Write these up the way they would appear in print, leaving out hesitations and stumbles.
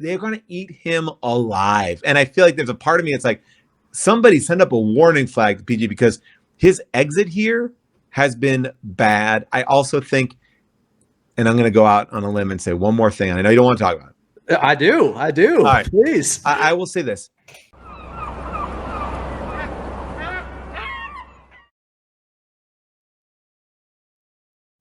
they're going to eat him alive. And I feel like there's a part of me, it's like, somebody send up a warning flag to PG, because his exit here has been bad. I also think, and I'm going to go out on a limb and say one more thing. I know you don't want to talk about it. I do. All right. Please. I will say this.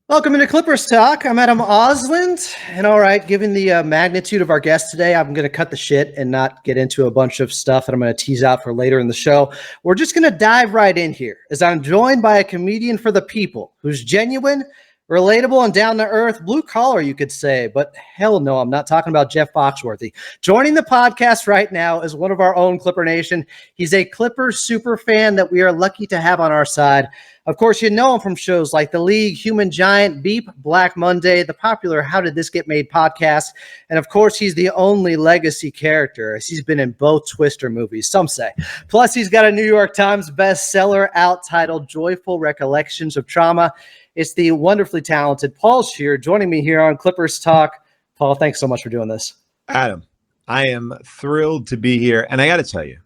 Welcome into Clippers Talk. I'm Adam Osland. And all right, given the magnitude of our guest today, I'm going to cut the shit and not get into a bunch of stuff that I'm going to tease out for later in the show. We're just going to dive right in here as I'm joined by a comedian for the people who's genuine, relatable, and down to earth, blue collar, you could say. But hell no, I'm not talking about Jeff Foxworthy. Joining the podcast right now is one of our own Clipper Nation. He's a Clippers super fan that we are lucky to have on our side. Of course, you know him from shows like The League, Human Giant, Beep, Black Monday, the popular How Did This Get Made podcast. And of course, he's the only legacy character, as he's been in both Twister movies, some say. Plus, he's got a New York Times bestseller out titled Joyful Recollections of Trauma. It's the wonderfully talented Paul Scheer joining me here on Clippers Talk. Paul, thanks so much for doing this. Adam, I am thrilled to be here. And I got to tell you,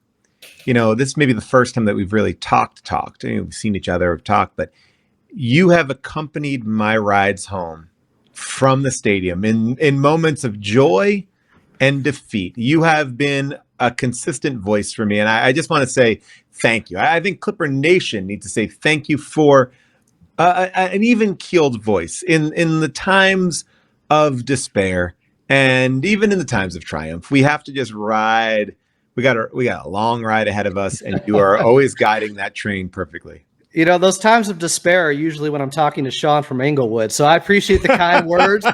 this may be the first time that we've really talked. We've seen each other, we've talked, but you have accompanied my rides home from the stadium in moments of joy and defeat. You have been a consistent voice for me. And I just want to say thank you. I think Clipper Nation needs to say thank you for an even-keeled voice in the times of despair and even in the times of triumph. We have to just ride. We got a long ride ahead of us, and you are always guiding that train perfectly. Those times of despair are usually when I'm talking to Sean from Inglewood. So I appreciate the kind words.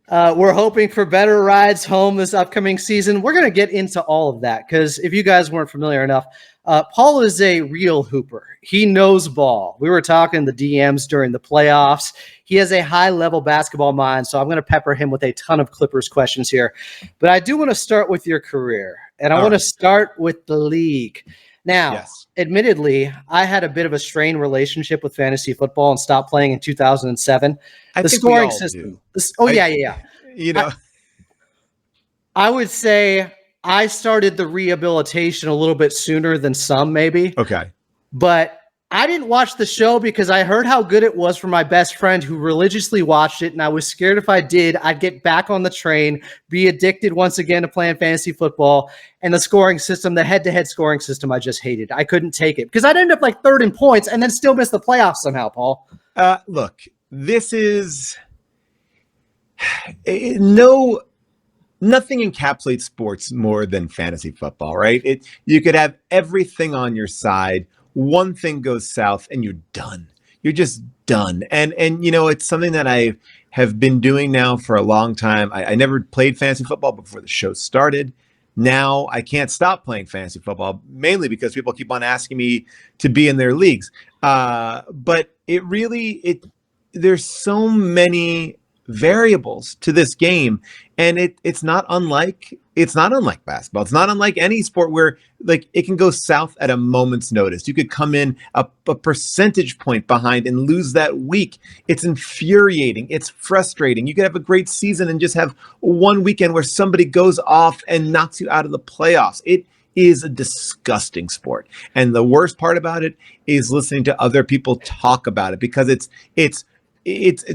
We're hoping for better rides home this upcoming season. We're going to get into all of that because if you guys weren't familiar enough, Paul is a real hooper. He knows ball. We were talking the DMs during the playoffs. He has a high-level basketball mind, so I'm going to pepper him with a ton of Clippers questions here. But I do want to start with your career, and I want to start with the league. Now, Admittedly, I had a bit of a strained relationship with fantasy football and stopped playing in 2007. The scoring system. I would say I started the rehabilitation a little bit sooner than some, maybe. Okay. But I didn't watch the show because I heard how good it was from my best friend who religiously watched it. And I was scared if I did, I'd get back on the train, be addicted once again to playing fantasy football. And the scoring system, the head-to-head scoring system, I just hated. I couldn't take it because I'd end up like third in points and then still miss the playoffs somehow, Paul. Look, this is nothing encapsulates sports more than fantasy football, right? You could have everything on your side. One thing goes south and you're done. You're just done. And it's something that I have been doing now for a long time. I never played fantasy football before the show started. Now I can't stop playing fantasy football, mainly because people keep on asking me to be in their leagues. But there's so many variables to this game, and it's not unlike basketball. It's not unlike any sport where like it can go south at a moment's notice. You could come in a percentage point behind and lose that week. It's infuriating. It's frustrating. You could have a great season and just have one weekend where somebody goes off and knocks you out of the playoffs. It is a disgusting sport. And the worst part about it is listening to other people talk about it, because it's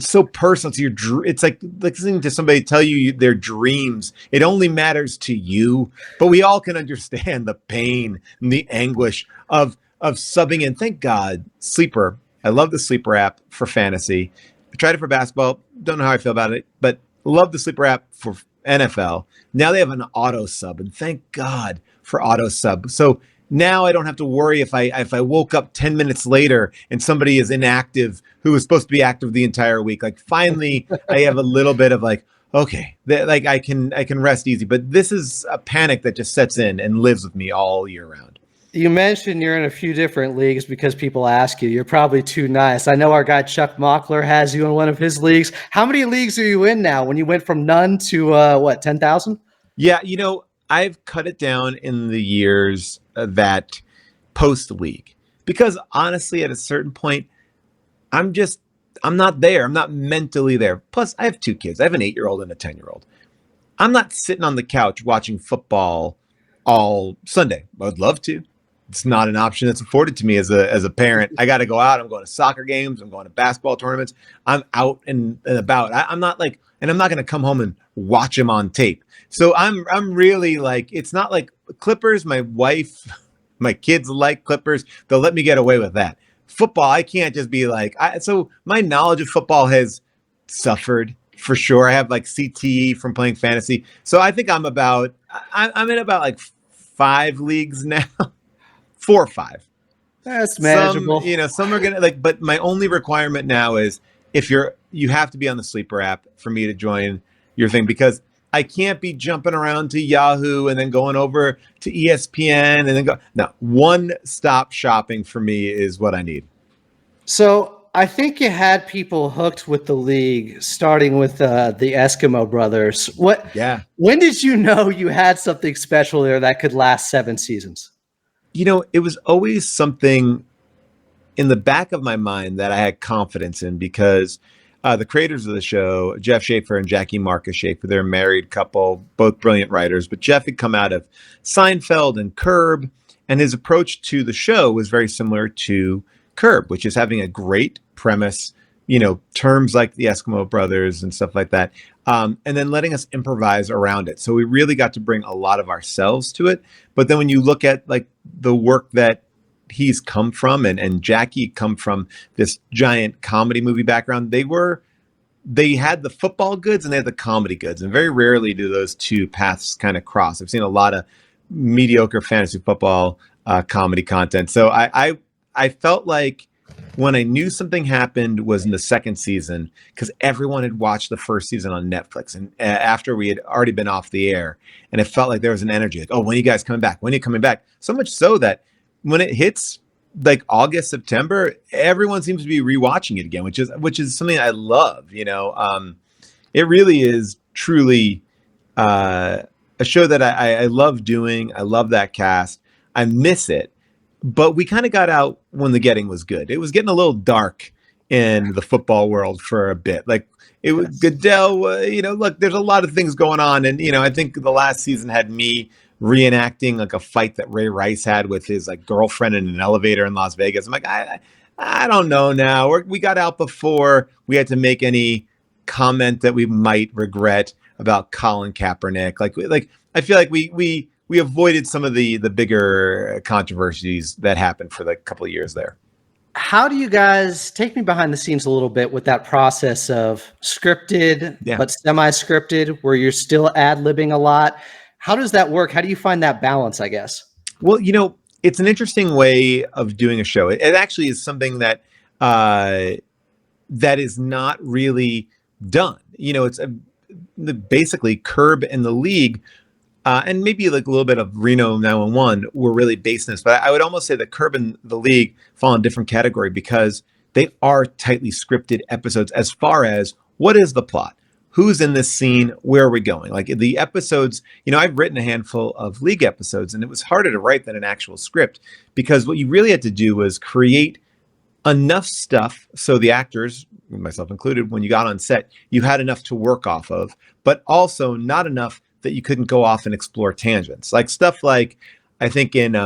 so personal to your. It's like listening to somebody tell you their dreams. It only matters to you, but we all can understand the pain and the anguish of subbing in. Thank God, Sleeper. I love the Sleeper app for fantasy. I tried it for basketball. Don't know how I feel about it, but love the Sleeper app for NFL. Now they have an auto sub, and thank God for auto sub. So now I don't have to worry if I woke up 10 minutes later and somebody is inactive who was supposed to be active the entire week. Like finally, I have a little bit of like, okay, like I can rest easy. But this is a panic that just sets in and lives with me all year round. You mentioned you're in a few different leagues because people ask you. You're probably too nice. I know our guy Chuck Mockler has you in one of his leagues. How many leagues are you in now when you went from none to 10,000? Yeah, I've cut it down in the years that post league, because honestly, at a certain point, I'm not there. I'm not mentally there. Plus, I have two kids. I have an 8-year-old and a 10-year-old. I'm not sitting on the couch watching football all Sunday. I'd love to. It's not an option that's afforded to me as a parent. I got to go out. I'm going to soccer games. I'm going to basketball tournaments. I'm out and about. I'm not like, and I'm not going to come home and watch them on tape. So I'm really like, it's not like Clippers. My wife, my kids like Clippers. They'll let me get away with that. Football, I can't just be like. So my knowledge of football has suffered for sure. I have like CTE from playing fantasy. So I think I'm in about like 5 leagues now. 4 or 5. That's Some, manageable. some are gonna like, but my only requirement now is if you have to be on the Sleeper app for me to join your thing because I can't be jumping around to Yahoo and then going over to ESPN and then go. No, one stop shopping for me is what I need. So I think you had people hooked with the league, starting with the Eskimo brothers. Yeah. When did you know you had something special there that could last 7 seasons? It was always something in the back of my mind that I had confidence in because the creators of the show, Jeff Schaefer and Jackie Marcus Schaefer, they're a married couple, both brilliant writers. But Jeff had come out of Seinfeld and Curb, and his approach to the show was very similar to Curb, which is having a great premise, terms like the Eskimo brothers and stuff like that, and then letting us improvise around it. So we really got to bring a lot of ourselves to it. But then when you look at like the work that he's come from and Jackie come from this giant comedy movie background, they had the football goods and they had the comedy goods, and very rarely do those two paths kind of cross. I've seen a lot of mediocre fantasy football comedy content. So I felt like when I knew something happened was in the second season because everyone had watched the first season on Netflix and after we had already been off the air, and it felt like there was an energy like, oh, when are you guys coming back? When are you coming back? So much so that when it hits like August, September, everyone seems to be rewatching it again, which is something I love. It really is truly a show that I love doing. I love that cast. I miss it, but we kind of got out when the getting was good. It was getting a little dark in the football world for a bit. Like it was Goodell, look, there's a lot of things going on. And, I think the last season had me reenacting like a fight that Ray Rice had with his like girlfriend in an elevator in Las Vegas. I'm like, I don't know now. We got out before we had to make any comment that we might regret about Colin Kaepernick. Like I feel like we avoided some of the bigger controversies that happened for the couple of years there. How do you guys take me behind the scenes a little bit with that process of scripted but semi-scripted where you're still ad-libbing a lot? How does that work? How do you find that balance, I guess? Well, it's an interesting way of doing a show. It actually is something that that is not really done. It's basically Curb and the League, and maybe like a little bit of Reno 911 were really based in this. But I would almost say that Curb and the League fall in a different category because they are tightly scripted episodes as far as what is the plot? Who's in this scene? Where are we going? Like the episodes, I've written a handful of League episodes, and it was harder to write than an actual script because what you really had to do was create enough stuff so the actors, myself included, when you got on set, you had enough to work off of, but also not enough that you couldn't go off and explore tangents. Like stuff like, I think in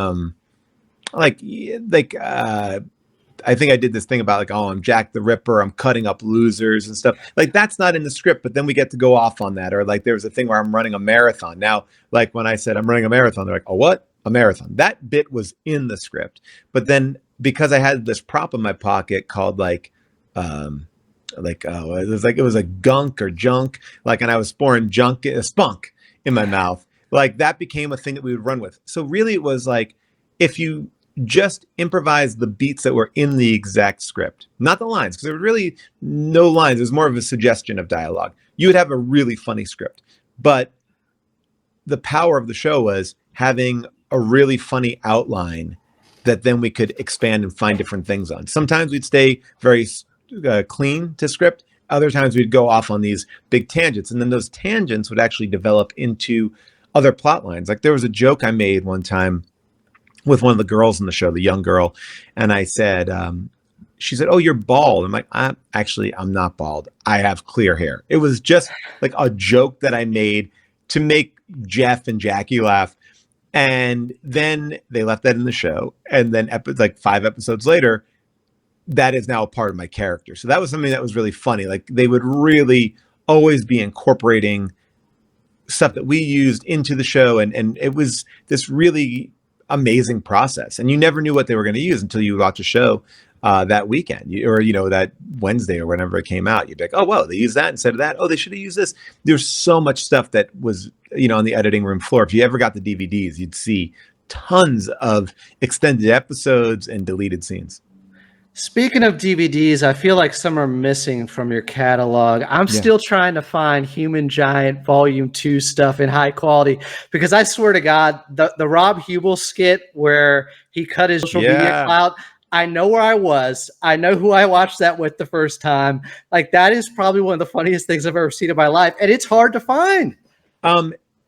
I think I did this thing about like, oh, I'm Jack the Ripper, I'm cutting up losers and stuff. Like that's not in the script, but then we get to go off on that. Or like there was a thing where I'm running a marathon. Now, like when I said I'm running a marathon, they're like, oh, what? A marathon. That bit was in the script. But then because I had this prop in my pocket called it was a gunk or junk, like, and I was pouring spunk in my mouth. Like that became a thing that we would run with. So really it was like, if you just improvise the beats that were in the exact script, not the lines, because there were really no lines. It was more of a suggestion of dialogue. You would have a really funny script, but the power of the show was having a really funny outline that then we could expand and find different things on. Sometimes we'd stay very clean to script. Other times we'd go off on these big tangents, and then those tangents would actually develop into other plot lines. Like there was a joke I made one time with one of the girls in the show, the young girl. And I said, she said, oh, you're bald. I'm like, I'm not bald. I have clear hair. It was just like a joke that I made to make Jeff and Jackie laugh. And then they left that in the show. And then like 5 episodes later, that is now a part of my character. So that was something that was really funny. Like they would really always be incorporating stuff that we used into the show. And it was this really amazing process. And you never knew what they were going to use until you watch a show that weekend or, that Wednesday or whenever it came out. You'd be like, oh, wow, they used that instead of that. Oh, they should have used this. There's so much stuff that was, on the editing room floor. If you ever got the DVDs, you'd see tons of extended episodes and deleted scenes. Speaking of DVDs, I feel like some are missing from your catalog. I'm still trying to find Human Giant Volume 2 stuff in high quality because I swear to God, the Rob Hubel skit where he cut his social media clout, I know where I was. I know who I watched that with the first time. Like that is probably one of the funniest things I've ever seen in my life. And it's hard to find.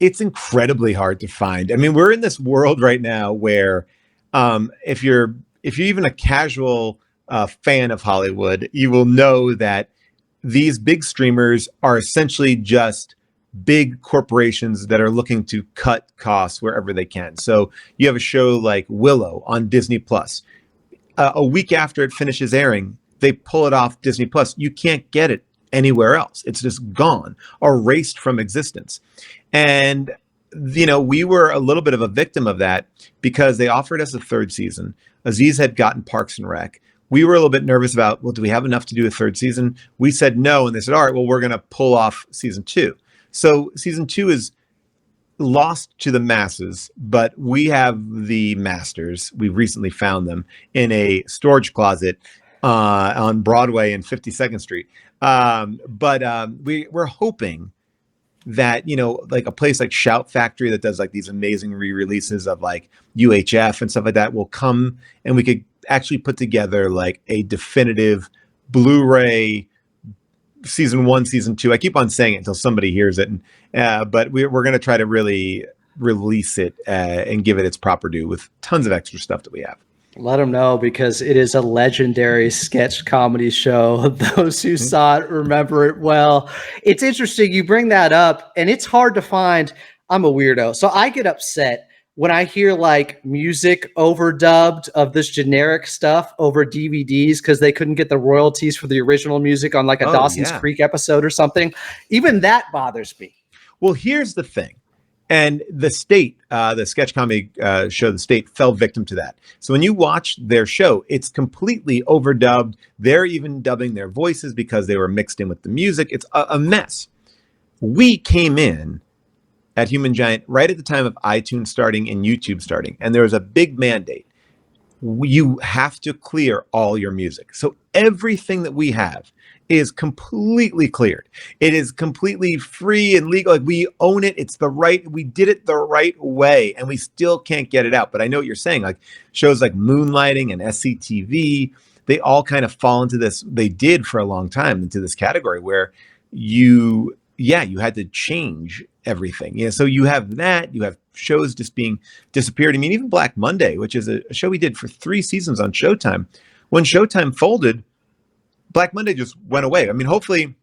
It's incredibly hard to find. I mean, we're in this world right now where if you're even a casual fan of Hollywood, you will know that these big streamers are essentially just big corporations that are looking to cut costs wherever they can. So you have a show like Willow on Disney Plus. A week after it finishes airing, they pull it off Disney Plus. You can't get it anywhere else. It's just gone, erased from existence. And we were a little bit of a victim of that because they offered us a 3rd season. Aziz had gotten Parks and Rec. We were a little bit nervous about, well, do we have enough to do a 3rd season? We said no, and they said, all right, well, we're going to pull off season 2. So season 2 is lost to the masses, but we have the masters. We recently found them in a storage closet on Broadway and 52nd Street. We're hoping that, like a place like Shout Factory that does like these amazing re-releases of like UHF and stuff like that will come and we could actually put together like a definitive Blu-ray season 1, season 2. I keep on saying it until somebody hears it. But we're going to try to really release it and give it its proper due with tons of extra stuff that we have. Let them know because it is a legendary sketch comedy show. Those who saw it remember it well. It's interesting you bring that up, and it's hard to find. I'm a weirdo, so I get upset when I hear like music overdubbed of this generic stuff over DVDs because they couldn't get the royalties for the original music on like a Dawson's Creek episode or something. Even that bothers me. Well, here's the thing. And the State, the sketch comedy show, The State, fell victim to that. So when you watch their show, it's completely overdubbed. They're even dubbing their voices because they were mixed in with the music. It's a mess. We came in at Human Giant right at the time of iTunes starting and YouTube starting. And there was a big mandate. You have to clear all your music. So everything that we have is completely cleared. It is completely free and legal. Like we own it. We did it the right way and we still can't get it out. But I know what you're saying, like shows like Moonlighting and SCTV, they all kind of fall into this. They did for a long time into this category where you had to change everything. So you have that, you have shows just being disappeared. I mean, even Black Monday, which is a show we did for 3 seasons on Showtime. When Showtime folded, Black Monday just went away. I mean, hopefully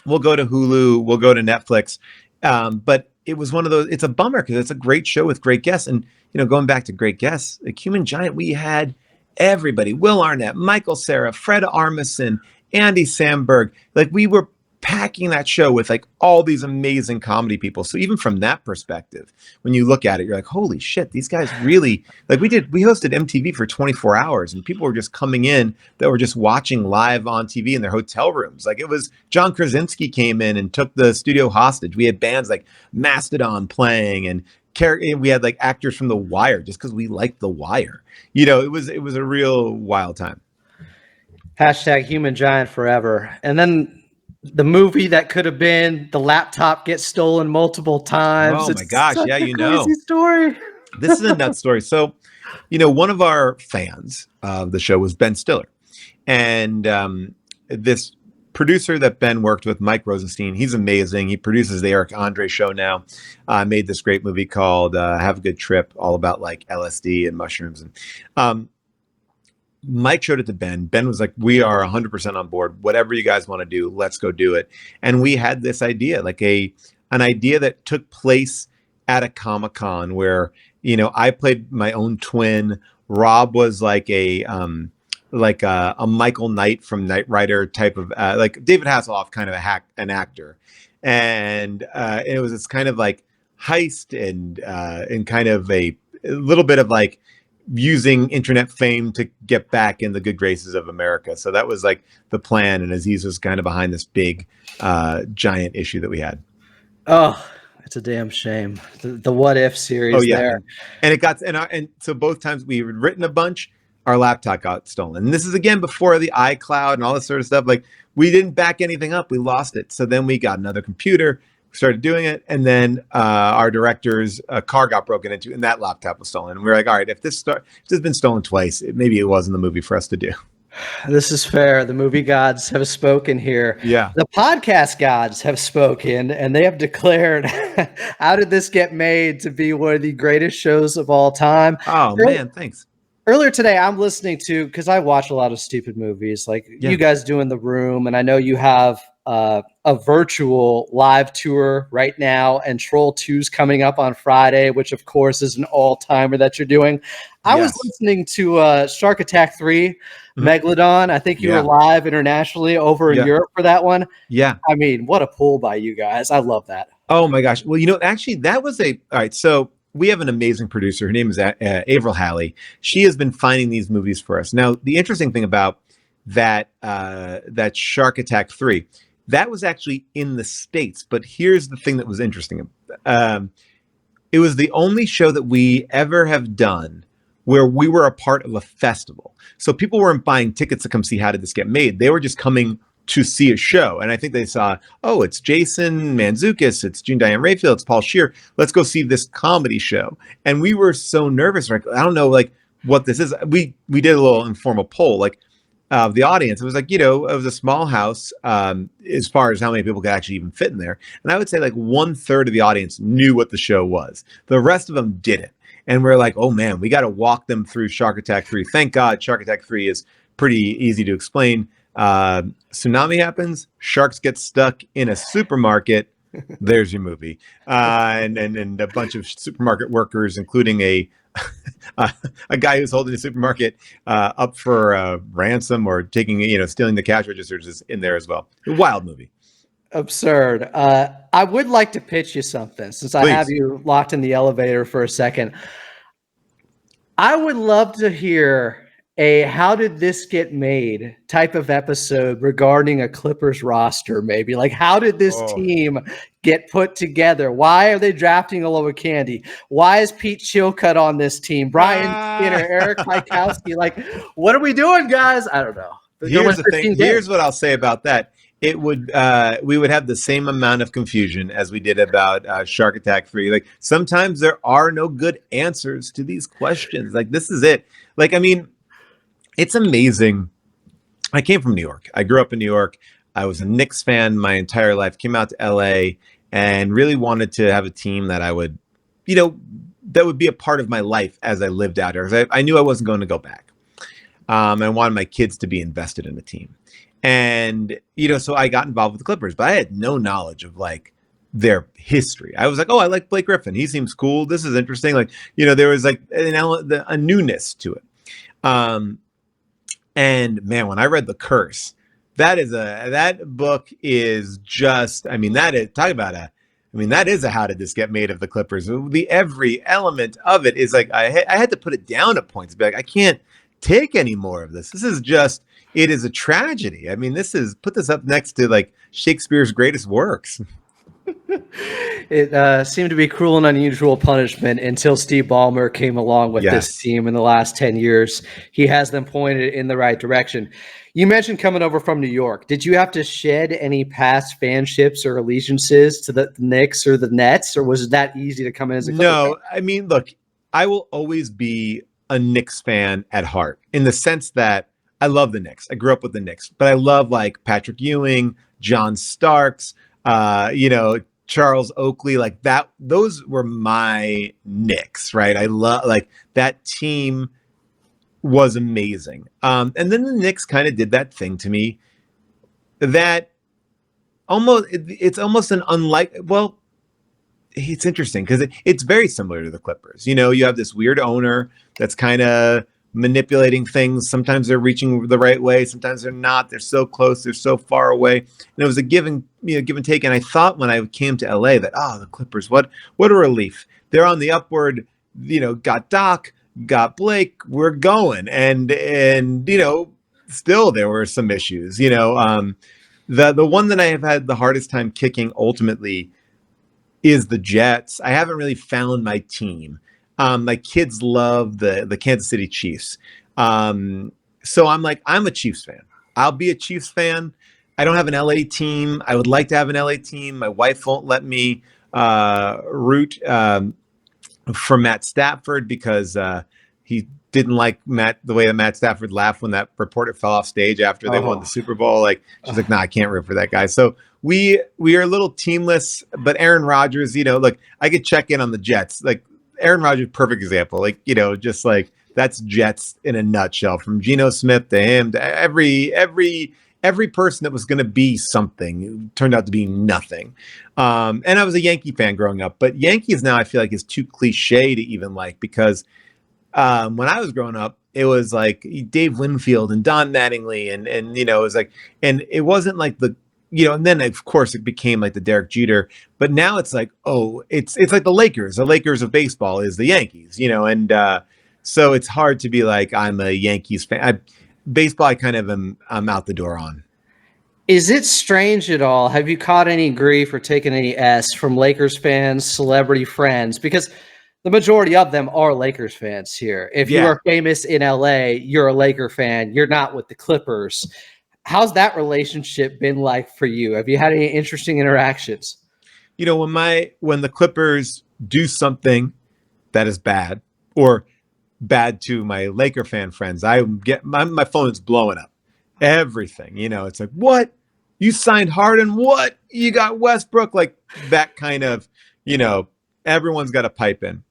we'll go to Hulu, we'll go to Netflix. But it was one of those, it's a bummer because it's a great show with great guests. And, going back to great guests, like Human Giant, we had everybody, Will Arnett, Michael Cera, Fred Armisen, Andy Samberg. Like we were packing that show with like all these amazing comedy people. So even from that perspective, when you look at it, you're like, holy shit, these guys really, like we hosted MTV for 24 hours and people were just coming in that were just watching live on TV in their hotel rooms. Like it was John Krasinski came in and took the studio hostage. We had bands like Mastodon playing and we had like actors from The Wire just because we liked The Wire. It was a real wild time. Hashtag Human Giant forever. And then the movie that could have been the laptop gets stolen multiple times. Oh my gosh. Yeah. Crazy story. This is a nuts story. So, one of our fans of the show was Ben Stiller. And this producer that Ben worked with, Mike Rosenstein, he's amazing. He produces the Eric Andre show now. Made this great movie called Have a Good Trip, all about like LSD and mushrooms. And Mike showed it to Ben. Ben was like, we are 100% on board. Whatever you guys want to do, let's go do it. And we had this idea, like a an idea that took place at a Comic-Con where, I played my own twin. Rob was like a Michael Knight from Knight Rider type of like David Hasselhoff kind of an actor, and it was this kind of like heist and kind of a little bit of like using internet fame to get back in the good graces of America. So that was like the plan, and Aziz was kind of behind this big giant issue that we had. Oh, it's a damn shame. The What If series Oh yeah, there. and it got and so both times we had written a bunch, our laptop got stolen. And this is again before the iCloud and all this sort of stuff. Like we didn't back anything up, we lost it. So then we got another computer, started doing it, and then our director's car got broken into, and that laptop was stolen. And we were like, all right, if this has been stolen twice, maybe it wasn't the movie for us to do. This is fair. The movie gods have spoken here. Yeah. The podcast gods have spoken, and they have declared How Did This Get Made to be one of the greatest shows of all time. Oh, man, thanks. Earlier today, I'm listening to, because I watch a lot of stupid movies, like you guys do in The Room, and I know you have a virtual live tour right now, and Troll 2's coming up on Friday, which of course is an all-timer that you're doing. I was listening to Shark Attack 3, Megalodon. I think you were live internationally over in Europe for that one. Yeah. I mean, what a pull by you guys. I love that. Oh my gosh. Well, actually that was all right. So we have an amazing producer. Her name is Avril Halley. She has been finding these movies for us. Now, the interesting thing about that Shark Attack 3, that was actually in the States. But here's the thing that was interesting. It was the only show that we ever have done where we were a part of a festival. So people weren't buying tickets to come see How Did This Get Made? They were just coming to see a show. And I think they saw, oh, it's Jason Mantzoukas, it's June Diane Raphael, it's Paul Scheer. Let's go see this comedy show. And we were so nervous. Like, I don't know, like what this is. We did a little informal poll, like the audience. It was like, it was a small house as far as how many people could actually even fit in there. And I would say like 1/3 of the audience knew what the show was. The rest of them didn't. And we're like, oh man, we got to walk them through Shark Attack 3. Thank God Shark Attack 3 is pretty easy to explain. Tsunami happens, sharks get stuck in a supermarket. There's your movie. And a bunch of supermarket workers, including a guy who's holding a supermarket up for ransom or stealing the cash registers is in there as well. A wild movie. Absurd. I would like to pitch you something since I have you locked in the elevator for a second. I would love to hear a How Did This Get Made type of episode regarding a Clippers roster, maybe. Like, how did this team get put together? Why are they drafting Aloha Candy? Why is Pete Chilcutt on this team? Brian Skinner, Eric Pikowski. Like, what are we doing, guys? I don't know. Here's the thing. Here's what I'll say about that. It would we would have the same amount of confusion as we did about Shark Attack 3. Like, sometimes there are no good answers to these questions. Like, this is it. Like, I mean, it's amazing. I came from New York. I grew up in New York. I was a Knicks fan my entire life. Came out to LA and really wanted to have a team that I would, that would be a part of my life as I lived out here. Because I knew I wasn't going to go back. I wanted my kids to be invested in a team. And, so I got involved with the Clippers, but I had no knowledge of like their history. I was like, oh, I like Blake Griffin. He seems cool. This is interesting. Like, there was like a newness to it. And man, when I read The Curse, that book is just, that is a How Did This Get Made of the Clippers. Every element of it is like, I had to put it down at points, be like, I can't take any more of this. This is just, it is a tragedy. Put this up next to like Shakespeare's greatest works. It seemed to be cruel and unusual punishment until Steve Ballmer came along with this team in the last 10 years. He has them pointed in the right direction. You mentioned coming over from New York. Did you have to shed any past fanships or allegiances to the Knicks or the Nets, or was it that easy to come in as a Clipper fan? Look, I will always be a Knicks fan at heart in the sense that I love the Knicks. I grew up with the Knicks, but I love like Patrick Ewing, John Starks, Charles Oakley, like that. Those were my Knicks, right? I love like that team was amazing. And then the Knicks kind of did that thing to me that it's almost an it's interesting because it's very similar to the Clippers. You know, you have this weird owner that's kind of manipulating things. Sometimes they're reaching the right way, sometimes they're not. They're so close, they're so far away. And it was a give and take. And I thought when I came to LA that the Clippers, what a relief. They're on the upward. You know, got Doc, got Blake. We're going, and still there were some issues. The one that I have had the hardest time kicking ultimately is the Jets. I haven't really found my team. My kids love the Kansas City Chiefs. So I'm a Chiefs fan. I'll be a Chiefs fan. I don't have an LA team. I would like to have an LA team. My wife won't let me root for Matt Stafford because he didn't like the way that Matt Stafford laughed when that reporter fell off stage after they won the Super Bowl. Like she's like, nah, I can't root for that guy. So we are a little teamless, but Aaron Rodgers, look, I could check in on the Jets. Like Aaron Rodgers, perfect example. Like, just like that's Jets in a nutshell, from Geno Smith to him to every person that was going to be something turned out to be nothing. And I was a Yankee fan growing up, but Yankees now I feel like is too cliche to even like, because when I was growing up, it was like Dave Winfield and Don Mattingly and it was like, and it wasn't like and then of course it became like the Derek Jeter, but now it's like, it's like the Lakers of baseball is the Yankees, and so it's hard to be like, I'm a Yankees fan. Baseball, I kind of I'm out the door on. Is it strange at all? Have you caught any grief or taken any S from Lakers fans, celebrity friends? Because the majority of them are Lakers fans here. If you are famous in LA, you're a Laker fan. You're not with the Clippers. How's that relationship been like for you? Have you had any interesting interactions? When the Clippers do something that is bad or bad to my Laker fan friends, I get my phone is blowing up. Everything, it's like, what? You signed Harden? What? You got Westbrook? Like that kind of, everyone's got to pipe in.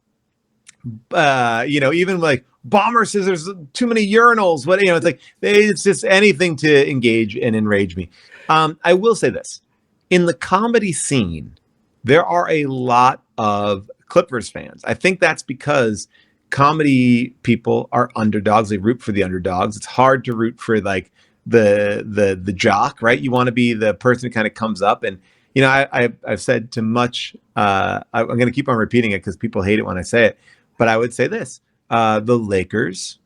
Even like Bomber says there's too many urinals. What, it's like it's just anything to engage and enrage me. I will say this: in the comedy scene, there are a lot of Clippers fans. I think that's because comedy people are underdogs. They root for the underdogs. It's hard to root for like the jock, right? You want to be the person who kind of comes up. And I've said too much. I'm going to keep on repeating it because people hate it when I say it. But I would say this: the Lakers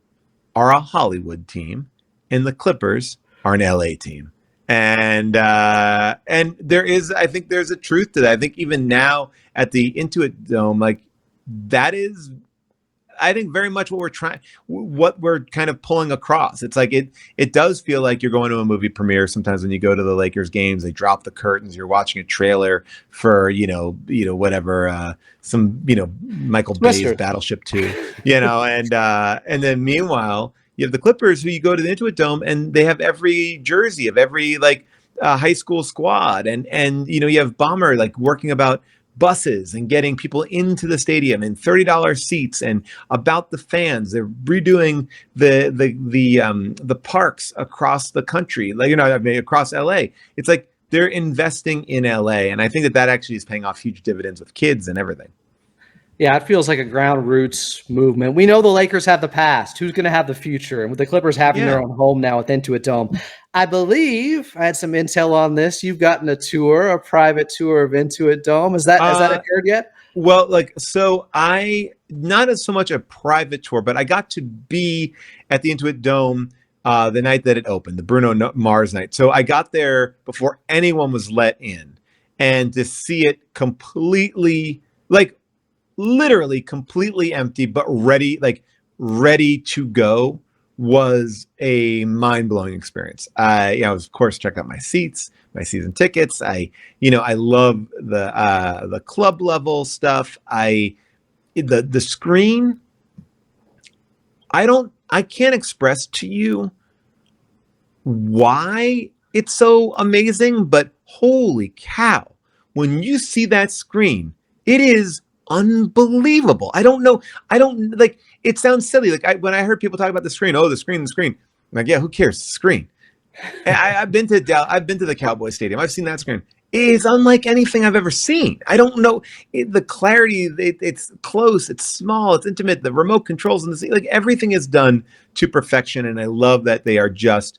are a Hollywood team, and the Clippers are an LA team. And I think there's a truth to that. I think even now at the Inuit Dome, like that is, I think, very much what we're kind of pulling across. It's like it does feel like you're going to a movie premiere. Sometimes when you go to the Lakers games, they drop the curtains. You're watching a trailer for whatever some Michael Bay's Battleship 2, and then meanwhile you have the Clippers, who you go to the Inuit Dome and they have every jersey of every high school squad, and you have Bomber like working about buses and getting people into the stadium and $30 seats, and about the fans. They're redoing the parks across the country, across LA. It's like they're investing in LA, and I think that actually is paying off huge dividends with kids and everything. Yeah, it feels like a ground roots movement. We know the Lakers have the past. Who's going to have the future? And with the Clippers having their own home now with Inuit Dome, I believe I had some intel on this. You've gotten a private tour of Inuit Dome. Has that occurred yet? Well, not as so much a private tour, but I got to be at the Inuit Dome the night that it opened, the Bruno Mars night. So I got there before anyone was let in, and to see it completely, literally completely empty, but ready to go, was a mind-blowing experience. I was, of course, checked out my seats, my season tickets. I love the club level stuff. The screen. I can't express to you why it's so amazing, but holy cow, when you see that screen, it is unbelievable. I don't know. It sounds silly. When I heard people talk about the screen, the screen. I'm like, yeah, who cares? The screen. I've been to the Cowboys Stadium. I've seen that screen. is unlike anything I've ever seen. I don't know the clarity. It's close, it's small, it's intimate. The remote controls and like everything is done to perfection, and I love that they are just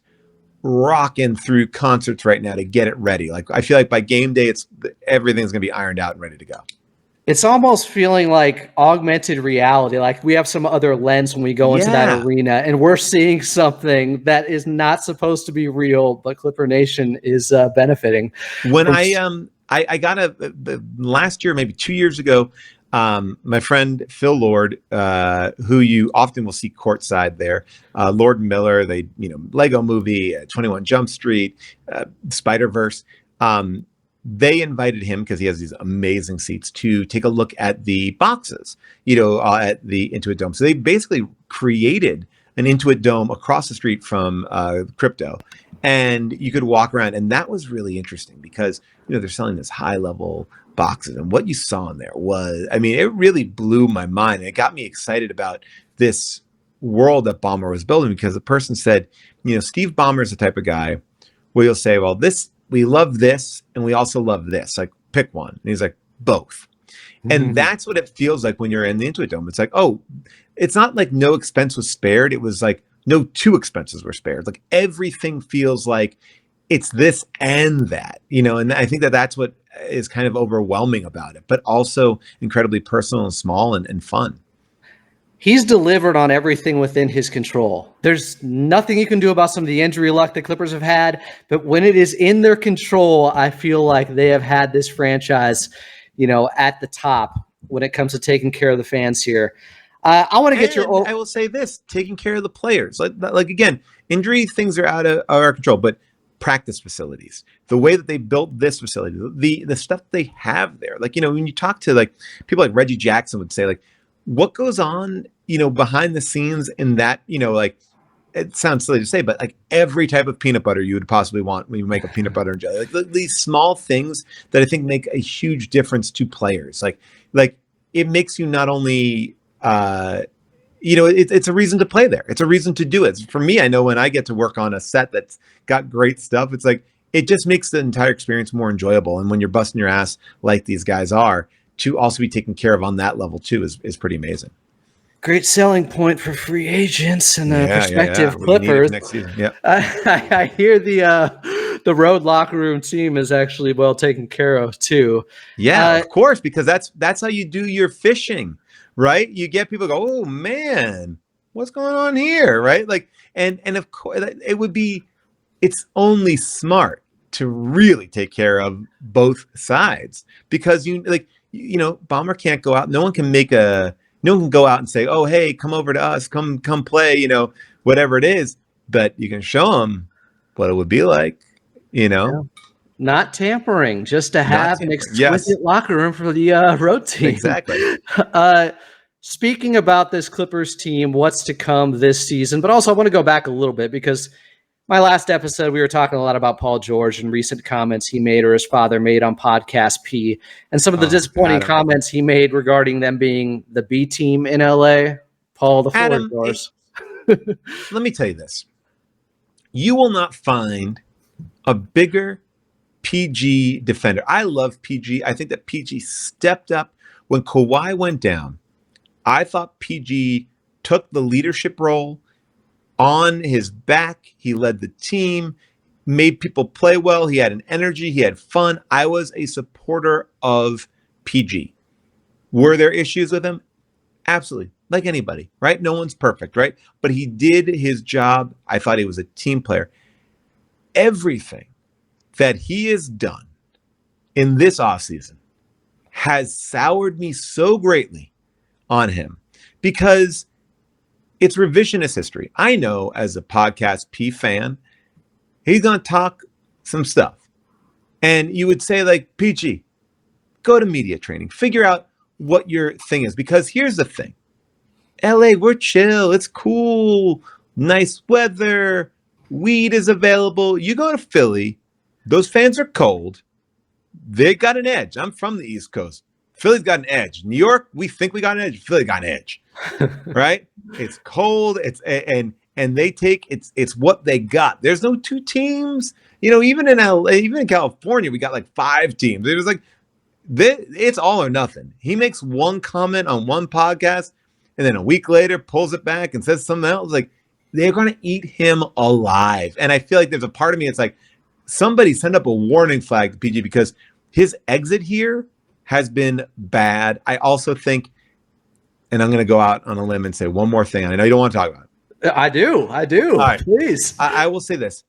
rocking through concerts right now to get it ready. Like I feel like by game day, everything's gonna be ironed out and ready to go. It's almost feeling like augmented reality. Like we have some other lens when we go into that Yeah. arena and we're seeing something that is not supposed to be real, but Clipper Nation is benefiting. When From I got last year, maybe 2 years ago, my friend Phil Lord, who you often will see courtside there, Lord and Miller, Lego Movie, 21 Jump Street, Spider-Verse. They invited him because he has these amazing seats to take a look at the boxes, at the Intuit Dome. So they basically created an Intuit Dome across the street from Crypto, and you could walk around, and that was really interesting because they're selling this high level boxes, and what you saw in there was, I mean, it really blew my mind. It got me excited about this world that Ballmer was building, because the person said, Steve Ballmer is the type of guy where you'll say, well, we love this and we also love this, like pick one. And he's like, both. And that's what it feels like when you're in the Intuit Dome. It's like, oh, it's not like no expense was spared. It was like no two expenses were spared. Like everything feels like it's this and that, and I think that that's what is kind of overwhelming about it, but also incredibly personal and small and fun. He's delivered on everything within his control. There's nothing you can do about some of the injury luck the Clippers have had, but when it is in their control, I feel like they have had this franchise, at the top when it comes to taking care of the fans here. I want to get your. I will say this: taking care of the players. Like again, injury things are out of our control, but practice facilities, the way that they built this facility, the stuff they have there. Like when you talk to like people like Reggie Jackson would say, like, what goes on, behind the scenes in that, like, it sounds silly to say, but like every type of peanut butter you would possibly want when you make a peanut butter and jelly, like these small things that I think make a huge difference to players. Like it makes you not only, it's a reason to play there. It's a reason to do it. For me, I know when I get to work on a set that's got great stuff, it's like, it just makes the entire experience more enjoyable. And when you're busting your ass like these guys are, to also be taken care of on that level too is pretty amazing. Great selling point for free agents and prospective Clippers. Next season. Yeah. I hear the road locker room team is actually well taken care of too. Yeah, of course, because that's how you do your fishing, right? You get people go, oh man, what's going on here, right? Like, and of course, it's only smart to really take care of both sides, because Ballmer can't go out. No one can go out and say, oh, hey, come over to us, come play, whatever it is. But you can show them what it would be like, Yeah. Not tampering, just to have an exquisite locker room for the road team. Exactly. Speaking about this Clippers team, what's to come this season, but also I want to go back a little bit, because my last episode, we were talking a lot about Paul George and recent comments he made or his father made on Podcast P, and some of the disappointing comments he made regarding them being the B team in LA. Paul, the floor is yours. Let me tell you this. You will not find a bigger PG defender. I love PG. I think that PG stepped up when Kawhi went down. I thought PG took the leadership role on his back. He led the team, made people play well. He had an energy. He had fun. I was a supporter of PG. Were there issues with him? Absolutely. Like anybody, right? No one's perfect, right? But he did his job. I thought he was a team player. Everything that he has done in this offseason has soured me so greatly on him, because it's revisionist history. I know as a Podcast P fan, he's going to talk some stuff. And you would say, like, PG, go to media training, figure out what your thing is. Because here's the thing. LA, we're chill. It's cool. Nice weather. Weed is available. You go to Philly, those fans are cold. They got an edge. I'm from the East Coast. Philly's got an edge. New York, we think we got an edge. Philly got an edge. Right? It's cold. And and they take it's what they got. There's no two teams. Even in LA, even in California, we got like 5 teams. It was like it's all or nothing. He makes one comment on one podcast, and then a week later pulls it back and says something else. Like they're going to eat him alive. And I feel like there's a part of me. It's like somebody send up a warning flag to PG because his exit here has been bad. I also think, and I'm going to go out on a limb and say one more thing. I know you don't want to talk about it. I do. All right. Please. I will say this.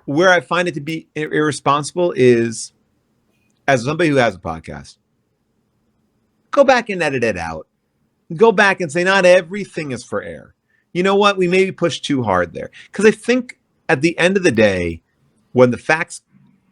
Where I find it to be irresponsible is, as somebody who has a podcast, go back and edit it out. Go back and say not everything is for air. You know what? We maybe pushed too hard there. Because I think at the end of the day, when the facts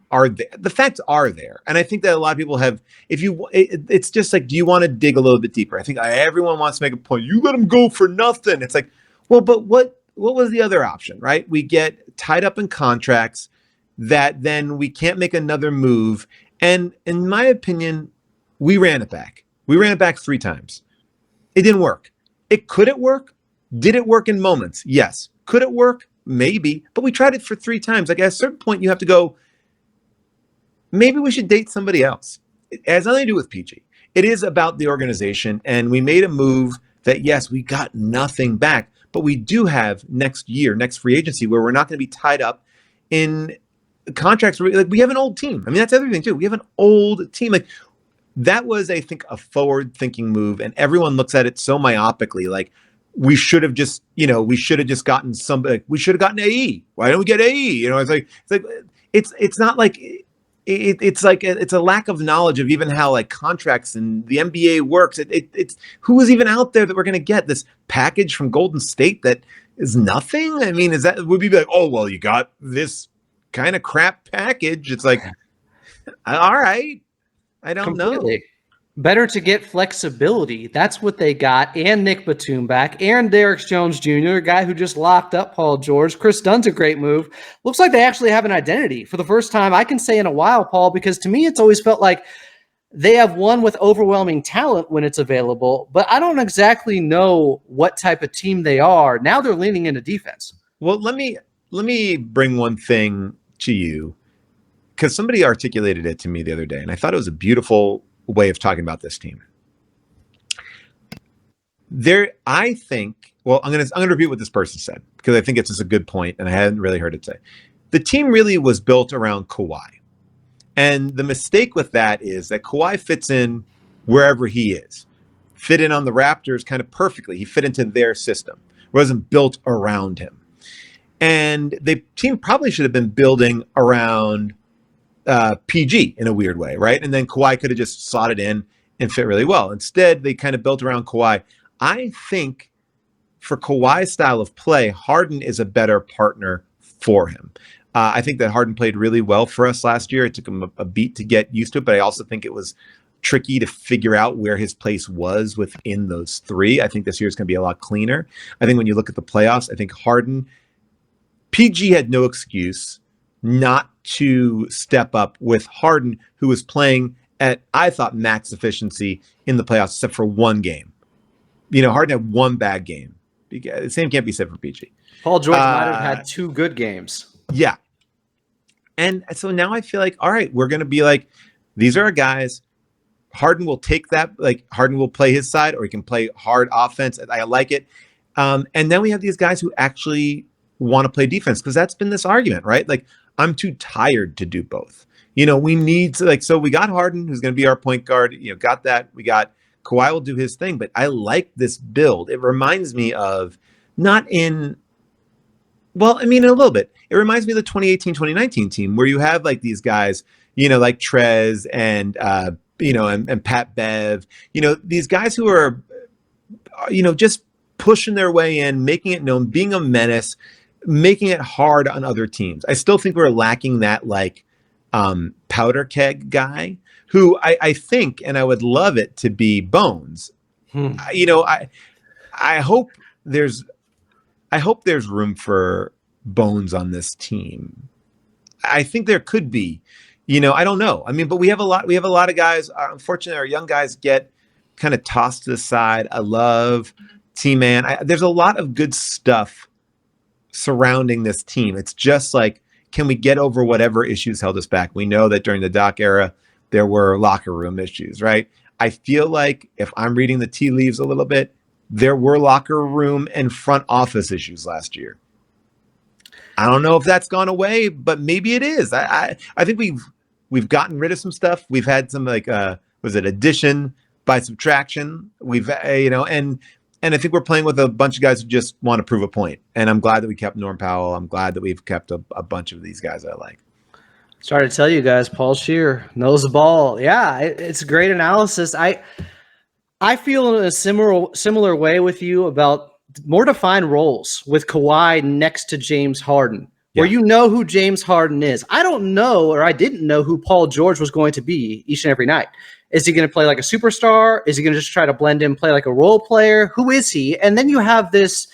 are there, the facts are there. And I think that a lot of people have, it's just like, do you want to dig a little bit deeper? I think everyone wants to make a point. You let them go for nothing. It's like, well, but what was the other option, right? We get tied up in contracts that then we can't make another move. And in my opinion, we ran it back. We ran it back 3 times. It didn't work. Could it work? Did it work in moments? Yes. Could it work? Maybe. But we tried it for 3 times. Like at a certain point, you have to go, maybe we should date somebody else. It has nothing to do with PG. It is about the organization. And we made a move that, yes, we got nothing back. But we do have next year, next free agency, where we're not going to be tied up in contracts. Like we have an old team. I mean, that's everything too. We have an old team. Like that was, I think, a forward-thinking move, and everyone looks at it so myopically. Like we should have just gotten somebody. We should have gotten AE. Why don't we get AE? It's not like it's a lack of knowledge of even how like contracts and the NBA works. It's who was even out there that we're going to get this package from Golden State that is nothing. I mean, would we be like, oh well, you got this kind of crap package? It's like, all right, I don't know. Better to get flexibility. That's what they got. And Nick Batum back. And Derek Jones Jr., a guy who just locked up Paul George. Chris Dunn's a great move. Looks like they actually have an identity for the first time I can say in a while, Paul, because to me it's always felt like they have one with overwhelming talent when it's available, but I don't exactly know what type of team they are. Now they're leaning into defense. Well, let me bring one thing to you, because somebody articulated it to me the other day, and I thought it was a beautiful way of talking about this team. I think, well, I'm gonna repeat what this person said, because I think it's just a good point, and I hadn't really heard it say. The team really was built around Kawhi. And the mistake with that is that Kawhi fits in wherever he is. Fit in on the Raptors kind of perfectly. He fit into their system. It wasn't built around him. And the team probably should have been building around PG in a weird way, right? And then Kawhi could have just slotted in and fit really well. Instead, they kind of built around Kawhi. I think for Kawhi's style of play, Harden is a better partner for him. I think that Harden played really well for us last year. It took him a beat to get used to it, but I also think it was tricky to figure out where his place was within those 3. I think this year is going to be a lot cleaner. I think when you look at the playoffs, I think PG had no excuse not to step up with Harden, who was playing at, I thought, max efficiency in the playoffs, except for one game. Harden had one bad game. The same can't be said for PG. Paul George might have had 2 good games. Yeah. And so now I feel like, all right, we're going to be like, these are our guys. Harden will take that. Like Harden will play his side, or he can play hard offense. I like it. And then we have these guys who actually want to play defense, because that's been this argument, right? Like I'm too tired to do both. We need to so we got Harden, who's going to be our point guard. Got that. We got Kawhi will do his thing, but I like this build. It reminds me of a little bit. It reminds me of the 2018-2019 team, where you have like these guys, like Trez and, and Pat Bev, these guys who are, just pushing their way in, making it known, being a menace, making it hard on other teams. I still think we're lacking that powder keg guy who I think, and I would love it to be Bones. I hope there's room for Bones on this team. I think there could be, I don't know. I mean, but we have a lot of guys. Unfortunately, our young guys get kind of tossed to the side. I love T-Man. There's a lot of good stuff surrounding this team. It's just like, can we get over whatever issues held us back? We know that during the Doc era, there were locker room issues, right? I feel like if I'm reading the tea leaves a little bit, there were locker room and front office issues last year. I don't know if that's gone away, but maybe it is. I think we've gotten rid of some stuff. We've had some like was it addition by subtraction? We've and I think we're playing with a bunch of guys who just want to prove a point. And I'm glad that we kept Norm Powell. I'm glad that we've kept a bunch of these guys I like. Sorry to tell you guys, Paul Scheer knows the ball. Yeah, it's great analysis. I feel in a similar way with you about more defined roles with Kawhi next to James Harden, where you know who James Harden is. I don't know, or I didn't know who Paul George was going to be each and every night. Is he going to play like a superstar? Is he going to just try to blend in, play like a role player? Who is he? And then you have this,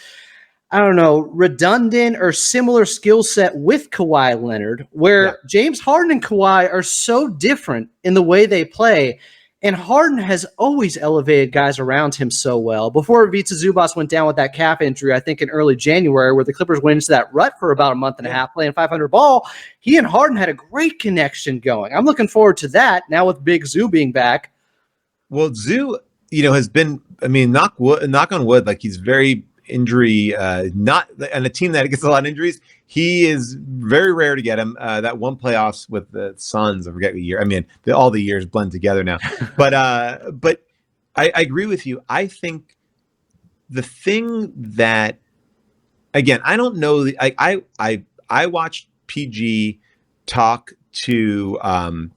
I don't know, redundant or similar skill set with Kawhi Leonard, where James Harden and Kawhi are so different in the way they play. And Harden has always elevated guys around him so well. Before Ivica Zubac went down with that calf injury, I think in early January, where the Clippers went into that rut for about a month and a half playing 500 ball, he and Harden had a great connection going. I'm looking forward to that now with Big Zoo being back. Well, Zoo, has been, knock on wood, like he's very injury, not on a team that gets a lot of injuries. He is very rare to get him. That one playoffs with the Suns, I forget the year. All the years blend together now. But I agree with you. I think the thing that, again, I don't know. I watched PG talk to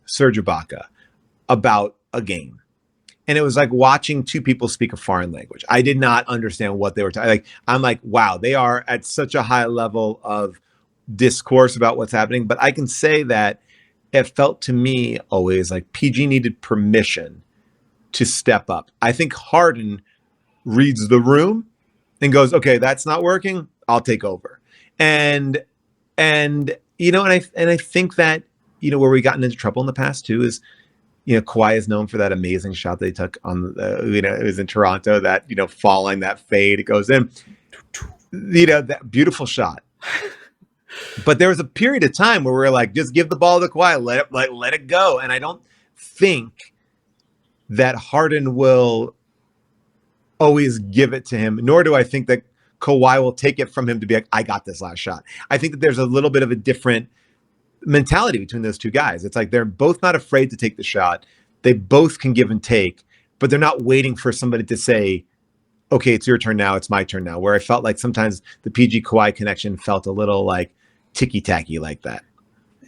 Serge Ibaka about a game. And it was like watching two people speak a foreign language. I did not understand what they were talking. I'm like, wow, they are at such a high level of discourse about what's happening. But I can say that it felt to me always like PG needed permission to step up. I think Harden reads the room and goes, okay, that's not working. I'll take over. And I think that, where we gotten into trouble in the past too is, Kawhi is known for that amazing shot they took on, it was in Toronto, that, falling, that fade, it goes in, that beautiful shot. But there was a period of time where we were like, just give the ball to Kawhi, let it go. And I don't think that Harden will always give it to him, nor do I think that Kawhi will take it from him to be like, I got this last shot. I think that there's a little bit of a different mentality between those two guys. It's like they're both not afraid to take the shot. They both can give and take, but they're not waiting for somebody to say, okay, it's your turn now, it's my turn now. Where I felt like sometimes the PG Kawhi connection felt a little like ticky-tacky like that.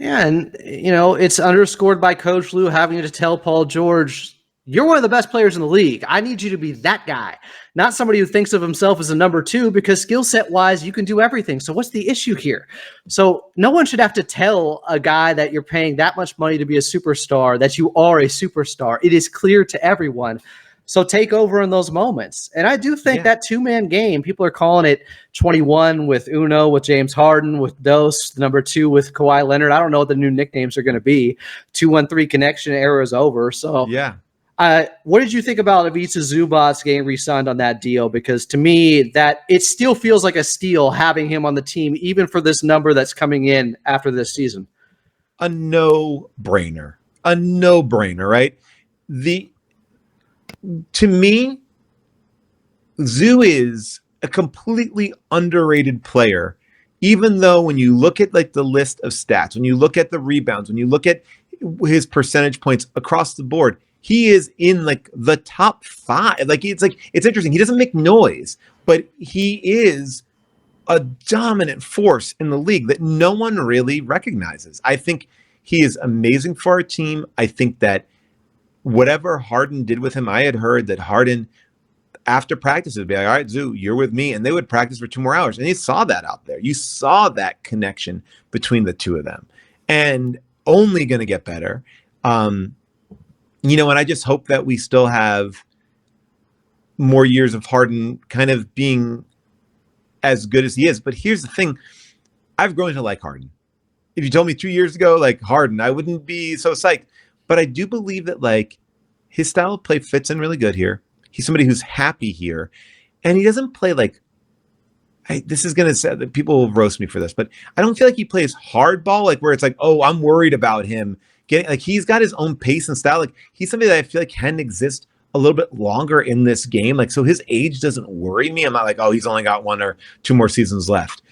Yeah, and it's underscored by Coach Lue having to tell Paul George, you're one of the best players in the league. I need you to be that guy, not somebody who thinks of himself as a number two, because skill set wise, you can do everything. So what's the issue here? So no one should have to tell a guy that you're paying that much money to be a superstar that you are a superstar. It is clear to everyone. So take over in those moments. And I do think that two-man game, people are calling it 21 with Uno, with James Harden, with Dose, number 2 with Kawhi Leonard. I don't know what the new nicknames are going to be. 2-1-3 connection era is over. So yeah. What did you think about Ivica Zubac getting re-signed on that deal? Because to me, that it still feels like a steal having him on the team, even for this number that's coming in after this season. A no-brainer, right? To me, Zoo is a completely underrated player, even though when you look at like the list of stats, when you look at the rebounds, when you look at his percentage points across the board, he is in like the top 5. It's interesting. He doesn't make noise, but he is a dominant force in the league that no one really recognizes. I think he is amazing for our team. I think that whatever Harden did with him, I had heard that Harden after practice would be like, all right, Zoo, you're with me. And they would practice for 2 more hours. And you saw that out there. You saw that connection between the two of them, and only going to get better. And I just hope that we still have more years of Harden kind of being as good as he is. But here's the thing. I've grown to like Harden. If you told me 2 years ago, like Harden, I wouldn't be so psyched. But I do believe that like his style of play fits in really good here. He's somebody who's happy here. And he doesn't play like this is going to say that people will roast me for this, but I don't feel like he plays hardball, like where it's like, oh, I'm worried about him getting, like, he's got his own pace and style. Like, he's somebody that I feel like can exist a little bit longer in this game. Like, so his age doesn't worry me. I'm not like, oh, he's only got 1 or 2 more seasons left.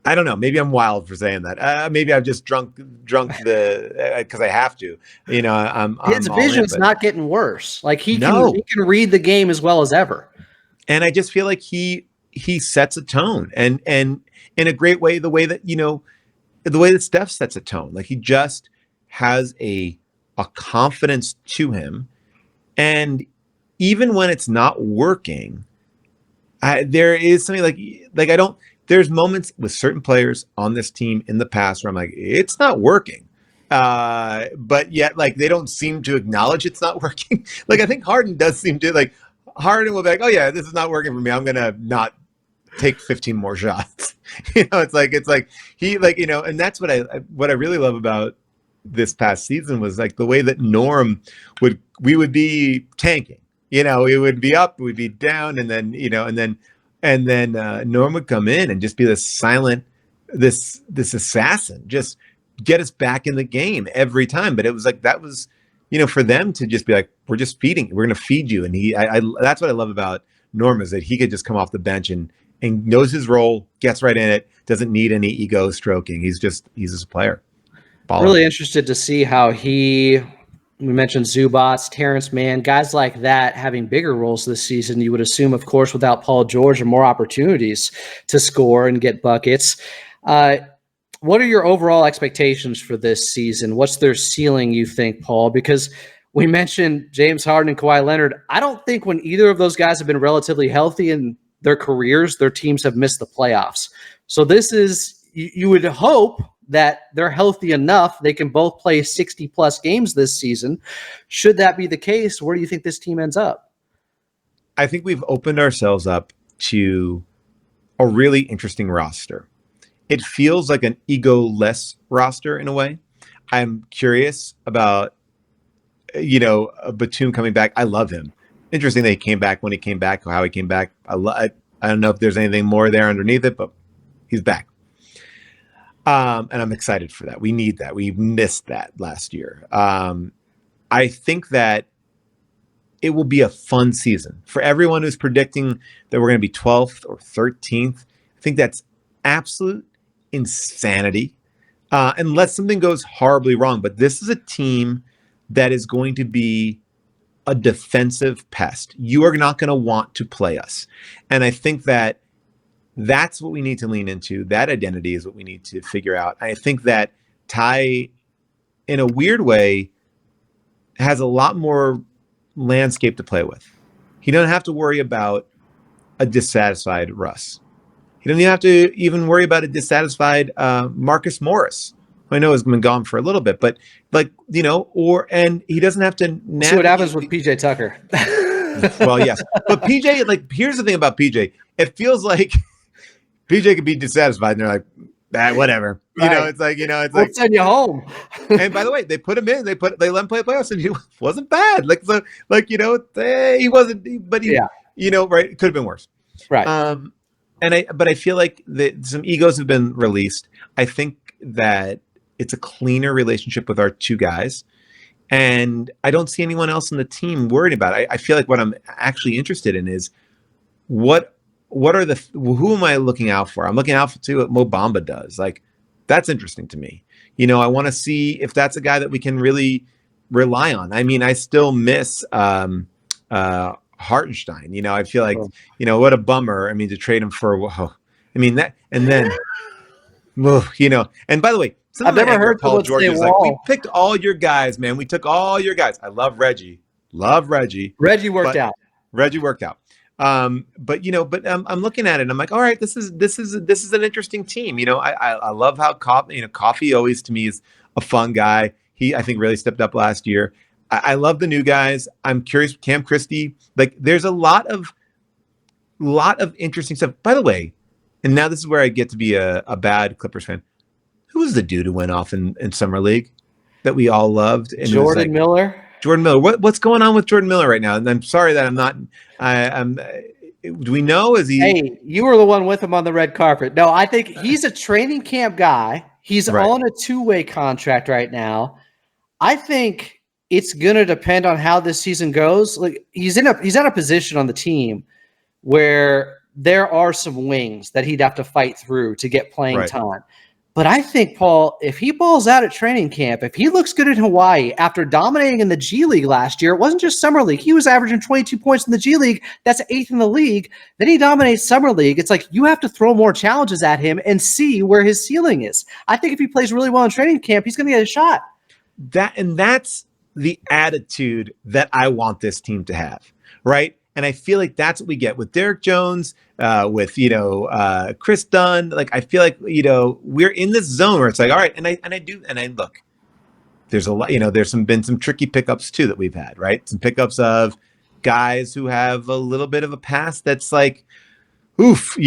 I don't know. Maybe I'm wild for saying that. Maybe I've just drunk the because I have to. I'm His all in, vision's but not getting worse. Like he no. can read the game as well as ever. And I just feel like he sets a tone, and in a great way, the way that Steph sets a tone. Like, he just has a confidence to him, and even when it's not working, there is something like I don't. There's moments with certain players on this team in the past where I'm like, it's not working. But yet, like, they don't seem to acknowledge it's not working. Like, I think Harden does seem to, like, Harden will be like, oh yeah, this is not working for me. I'm going to not take 15 more shots. It's like he, like, and that's what I really love about this past season was like the way that we would be tanking. We would be up, we'd be down, and then Norm would come in and just be this silent, this assassin, just get us back in the game every time. But it was like, that was, for them to just be like, we're just feeding, we're going to feed you. And that's what I love about Norm, is that he could just come off the bench and knows his role, gets right in it, doesn't need any ego stroking. He's just a player. Really interested to see how we mentioned Zubac, Terrence Mann, guys like that having bigger roles this season. You would assume, of course, without Paul George, or more opportunities to score and get buckets. What are your overall expectations for this season? What's their ceiling, you think, Paul? Because we mentioned James Harden and Kawhi Leonard. I don't think when either of those guys have been relatively healthy in their careers, their teams have missed the playoffs. So this is, you would hope that they're healthy enough they can both play 60-plus games this season. Should that be the case, where do you think this team ends up? I think we've opened ourselves up to a really interesting roster. It feels like an ego-less roster in a way. I'm curious about, Batum coming back. I love him. Interesting that he came back when he came back, how he came back. I don't know if there's anything more there underneath it, but he's back. And I'm excited for that. We need that. We missed that last year. I think that it will be a fun season for everyone who's predicting that we're going to be 12th or 13th. I think that's absolute insanity, unless something goes horribly wrong. But this is a team that is going to be a defensive pest. You are not going to want to play us. And I think that that's what we need to lean into. That identity is what we need to figure out. I think that Ty, in a weird way, has a lot more landscape to play with. He doesn't have to worry about a dissatisfied Russ. He doesn't have to even worry about a dissatisfied Marcus Morris, who I know has been gone for a little bit, but and he doesn't have to see what happens with PJ Tucker. Well, yes. But PJ, like, here's the thing about PJ. It feels like PJ could be dissatisfied, and they're like, whatever. Right. It's like, it's we'll like, send you home. And by the way, they put him in. They let him play playoffs, and he wasn't bad. Like, so, like, he wasn't, but he, right? It could have been worse. Right. But I feel like some egos have been released. I think that it's a cleaner relationship with our two guys, and I don't see anyone else in the team worried about it. I feel like what I'm actually interested in is who am I looking out for? I'm looking out for what Mo Bamba does. Like, that's interesting to me. I want to see if that's a guy that we can really rely on. I mean, I still miss Hartenstein. I feel like, what a bummer. I mean, to trade him for, I mean, that, and then, and by the way, I've never heard Paul George is like, we picked all your guys, man. We took all your guys. I love Reggie. Reggie worked out. Reggie worked out. But I'm looking at it and I'm like, all right, this is an interesting team. I love how Coffee always to me is a fun guy. He, I think, really stepped up last year. I love the new guys. I'm curious, Cam Christie, like, there's a lot of interesting stuff. By the way, and now this is where I get to be a bad Clippers fan. Who was the dude who went off in Summer League that we all loved? And Jordan Miller. Jordan Miller. What's going on with Jordan Miller right now? And I'm sorry that I'm not. Do we know? Is he Hey, you were the one with him on the red carpet. No, I think he's a training camp guy. He's right? on a two-way contract right now. I think it's going to depend on how this season goes. Like he's at a position on the team where there are some wings that he'd have to fight through to get playing Right. time. But I think, Paul, if he balls out at training camp, if he looks good in Hawaii after dominating in the G League last year, it wasn't just Summer League. He was averaging 22 points in the G League. That's eighth in the league. Then he dominates Summer League. It's like you have to throw more challenges at him and see where his ceiling is. I think if he plays really well in training camp, he's going to get a shot. That's the attitude that I want this team to have, right? And I feel like that's what we get with Derek Jones, with Chris Dunn. Like I feel like we're in this zone where it's like, all right, and I look. There's a lot, been some tricky pickups too that we've had, right? Some pickups of guys who have a little bit of a past that's like, oof, or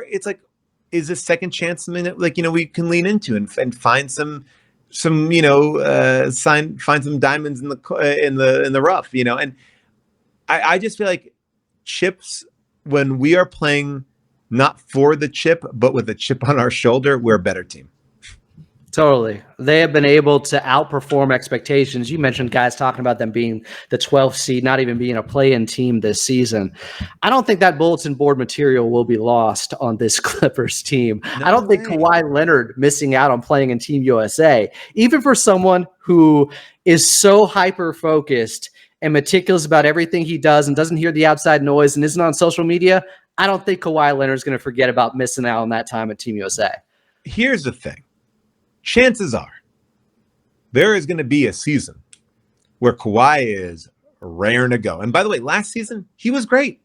it's like, is a second chance something that we can lean into and find some find some diamonds in the rough, and I just feel like chips, when we are playing not for the chip but with a chip on our shoulder, we're a better team. Totally. They have been able to outperform expectations. You mentioned guys talking about them being the 12th seed, not even being a play-in team this season. I don't think that bulletin board material will be lost on this Clippers team. No I don't think way. Kawhi Leonard missing out on playing in Team USA, even for someone who is so hyper-focused and meticulous about everything he does and doesn't hear the outside noise and isn't on social media, I don't think Kawhi Leonard is going to forget about missing out on that time at Team USA. Here's the thing. Chances are there is going to be a season where Kawhi is raring to go. And by the way, last season, he was great.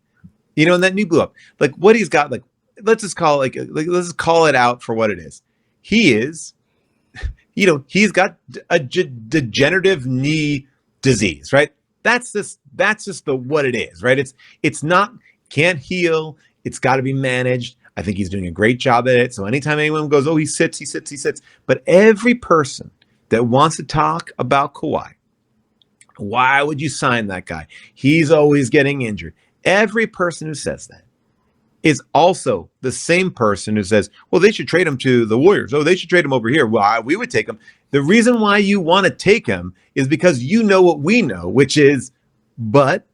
And that knee blew up. Like what he's got, let's just call it out for what it is. He is, he's got a degenerative knee disease, right? That's just what it is, right? It's not, can't heal. It's got to be managed. I think he's doing a great job at it. So anytime anyone goes, oh, he sits. But every person that wants to talk about Kawhi, why would you sign that guy? He's always getting injured. Every person who says that is also the same person who says, well, they should trade him to the Warriors. Oh, they should trade him over here. Well, we would take him. The reason why you want to take him is because you know what we know, which is, but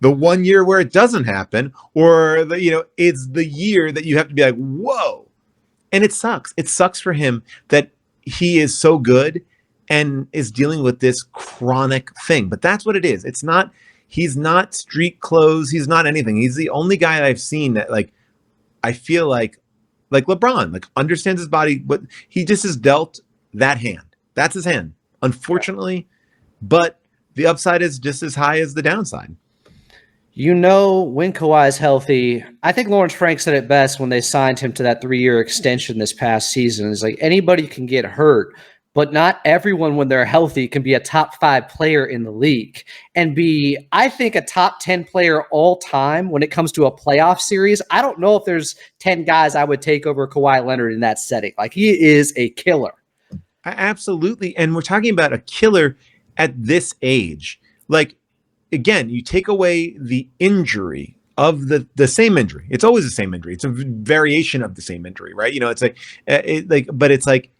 the 1 year where it doesn't happen, or it's the year that you have to be like, whoa. And it sucks. It sucks for him that he is so good and is dealing with this chronic thing. But that's what it is. He's not street clothes. He's not anything. He's the only guy I've seen that I feel like LeBron, understands his body, but he just is dealt that hand. That's his hand, unfortunately. But the upside is just as high as the downside. When Kawhi is healthy, I think Lawrence Frank said it best when they signed him to that 3-year extension this past season. It's like anybody can get hurt, but not everyone, when they're healthy, can be a top 5 player in the league and be, I think, a top 10 player all time when it comes to a playoff series. I don't know if there's 10 guys I would take over Kawhi Leonard in that setting. He is a killer. Absolutely. And we're talking about a killer at this age. Again, you take away the injury of the same injury. It's always the same injury. It's a variation of the same injury, right? But it's like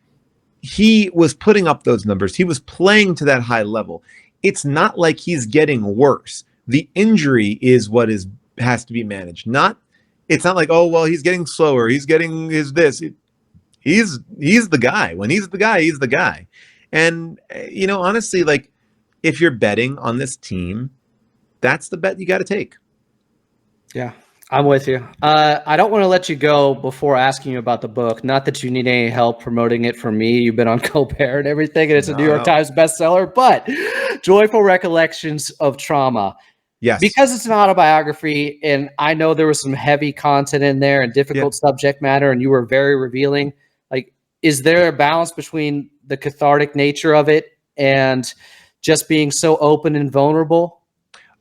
he was putting up those numbers. He was playing to that high level. It's not like he's getting worse. The injury is what has to be managed. It's not like, oh, well, he's getting slower. He's getting this. He's the guy. When he's the guy, he's the guy. And, honestly, if you're betting on this team, that's the bet you got to take. Yeah, I'm with you. I don't want to let you go before asking you about the book. Not that you need any help promoting it from me. You've been on Colbert and everything, and it's a New York Times bestseller. But Joyful Recollections of Trauma. Yes. Because it's an autobiography, and I know there was some heavy content in there and difficult subject matter, and you were very revealing. Is there a balance between the cathartic nature of it and just being so open and vulnerable?